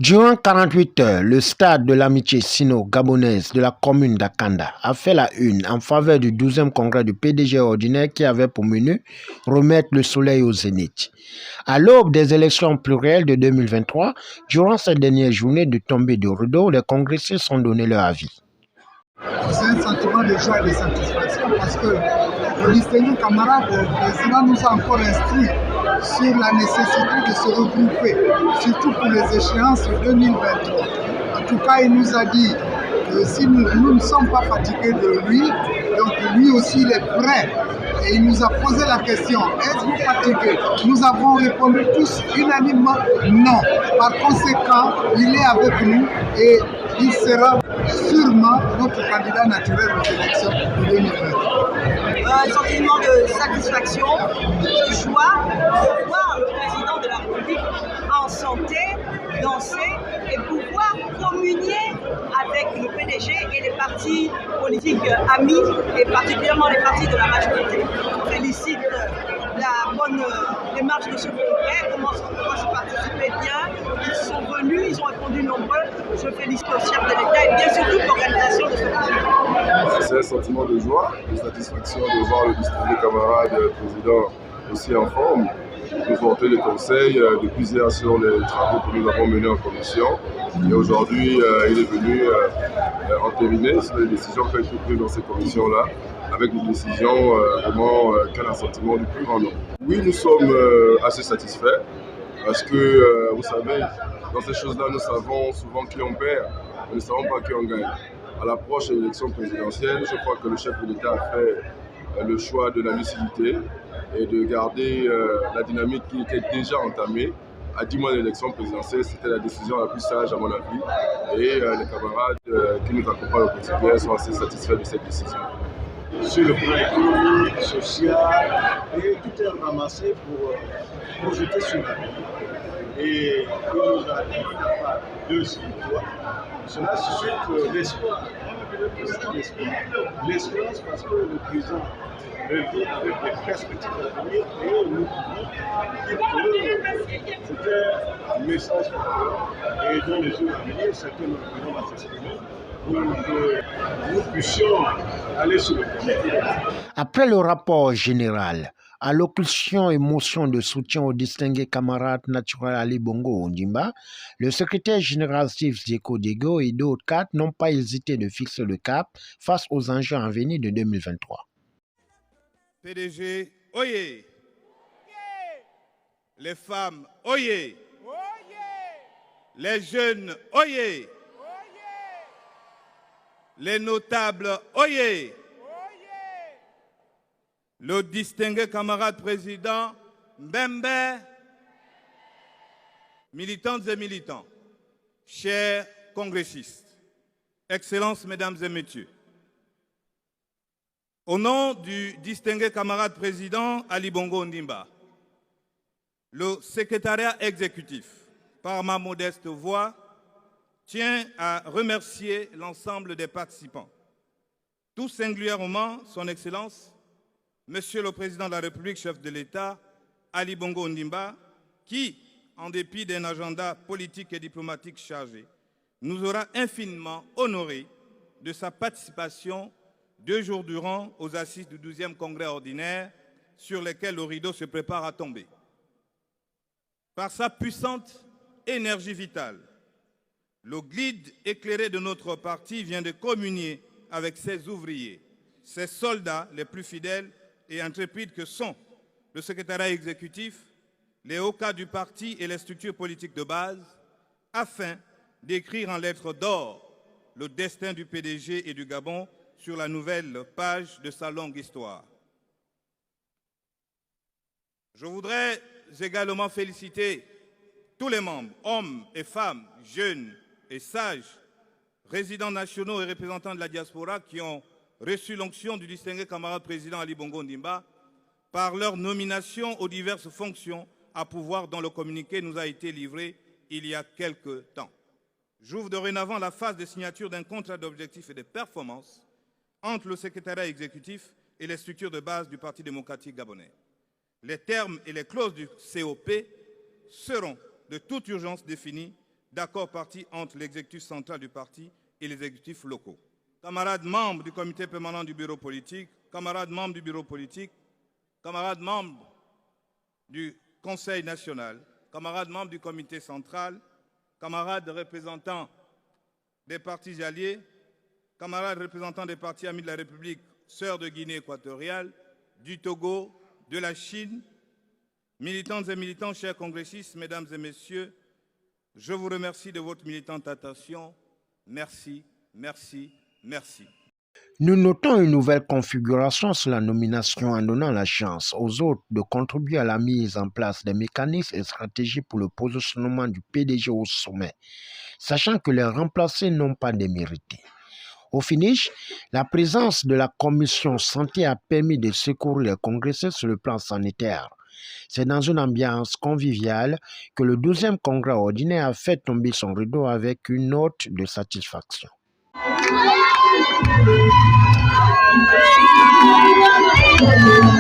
Durant 48 heures, le stade de l'amitié sino-gabonaise de la commune d'Akanda a fait la une en faveur du 12e congrès du PDG ordinaire qui avait pour menu remettre le soleil au zénith. À l'aube des élections plurielles de 2023, durant cette dernière journée de tombée de rideau, les congressistes ont donné leur avis. C'est un sentiment de joie et de satisfaction parce que le distingué camarade, le président nous a encore instruit sur la nécessité de se regrouper, surtout pour les échéances 2023. En tout cas, il nous a dit que si nous ne sommes pas fatigués de lui, donc lui aussi il est prêt. Et il nous a posé la question, êtes-vous fatigués? Nous avons répondu tous unanimement non. Par conséquent, il est avec nous et il sera sûrement notre candidat naturel aux élections de 2023. Un sentiment de satisfaction, de joie, de voir le président de la République en santé, danser et pouvoir communier avec le PDG et les partis politiques amis et particulièrement les partis de la majorité. Je félicite la bonne démarche de ce congrès, comment se participer bien. Ils sont venus, ils ont répondu nombreux. Je félicite le chef de l'État et bien surtout l'organisation de ce congrès. C'est un sentiment de joie, de satisfaction de voir le distingué camarade président aussi en forme, nous porter les conseils depuis hier sur les travaux que nous avons menés en commission. Et aujourd'hui, il est venu entériner sur les décisions qui ont été prises dans ces commissions-là, avec des décisions vraiment qu'un assentiment du plus grand nombre. Oui, nous sommes assez satisfaits parce que, vous savez, dans ces choses-là, nous savons souvent qui on perd, mais nous ne savons pas qui on gagne. À l'approche de l'élection présidentielle, je crois que le chef de l'État a fait le choix de la lucidité et de garder la dynamique qui était déjà entamée. À 10 mois de l'élection présidentielle, c'était la décision la plus sage à mon avis. Et les camarades qui nous accompagnent au quotidien sont assez satisfaits de cette décision. Sur le plan économique, social, et tout est ramassé pour jeter sur la vie. Et il nous a dit qu'il n'a pas deux victoires. Cela suscite l'espoir. L'espoir, parce que le président revient avec des perspectives d'avenir et nous pouvons dire que c'était un message fort. Et dans les jours à venir, c'est que nous pouvons s'exprimer pour que nous puissions aller sur le terrain. Après le rapport général, allocution et motion de soutien au distingué camarade naturel Ali Bongo Ondimba, le secrétaire général Steve Deko et d'autres cadres n'ont pas hésité de fixer le cap face aux enjeux à venir de 2023. PDG, oyez! Les femmes, oyez! Les jeunes, oyez! Les notables, oyez! Le distingué camarade président Mbembe, militantes et militants, chers congressistes, Excellences, Mesdames et Messieurs, au nom du distingué camarade président Ali Bongo Ondimba, le secrétariat exécutif, par ma modeste voix, tient à remercier l'ensemble des participants, tout singulièrement son Excellence, Monsieur le Président de la République, chef de l'État, Ali Bongo Ondimba, qui, en dépit d'un agenda politique et diplomatique chargé, nous aura infiniment honorés de sa participation 2 jours durant aux assises du 12e congrès ordinaire sur lesquels le rideau se prépare à tomber. Par sa puissante énergie vitale, le guide éclairé de notre parti vient de communier avec ses ouvriers, ses soldats les plus fidèles et intrépides que sont le secrétariat exécutif, les hauts cadres du parti et les structures politiques de base, afin d'écrire en lettres d'or le destin du PDG et du Gabon sur la nouvelle page de sa longue histoire. Je voudrais également féliciter tous les membres, hommes et femmes, jeunes et sages, résidents nationaux et représentants de la diaspora qui ont reçu l'onction du distingué camarade président Ali Bongo Ondimba par leur nomination aux diverses fonctions à pouvoir dont le communiqué nous a été livré il y a quelque temps. J'ouvre dorénavant la phase de signature d'un contrat d'objectifs et de performance entre le secrétariat exécutif et les structures de base du Parti démocratique gabonais. Les termes et les clauses du COP seront de toute urgence définis d'accords partis entre l'exécutif central du parti et les exécutifs locaux. Camarades membres du comité permanent du bureau politique, camarades membres du bureau politique, camarades membres du Conseil national, camarades membres du comité central, camarades représentants des partis alliés, camarades représentants des partis amis de la République, sœurs de Guinée équatoriale, du Togo, de la Chine, militantes et militants, chers congressistes, mesdames et messieurs, je vous remercie de votre militante attention. Merci, merci, merci. Nous notons une nouvelle configuration sur la nomination en donnant la chance aux autres de contribuer à la mise en place des mécanismes et stratégies pour le positionnement du PDG au sommet, sachant que les remplacés n'ont pas démérité. Au finish, la présence de la commission santé a permis de secourir les congressistes sur le plan sanitaire. C'est dans une ambiance conviviale que le 12e congrès ordinaire a fait tomber son rideau avec une note de satisfaction. Thank you.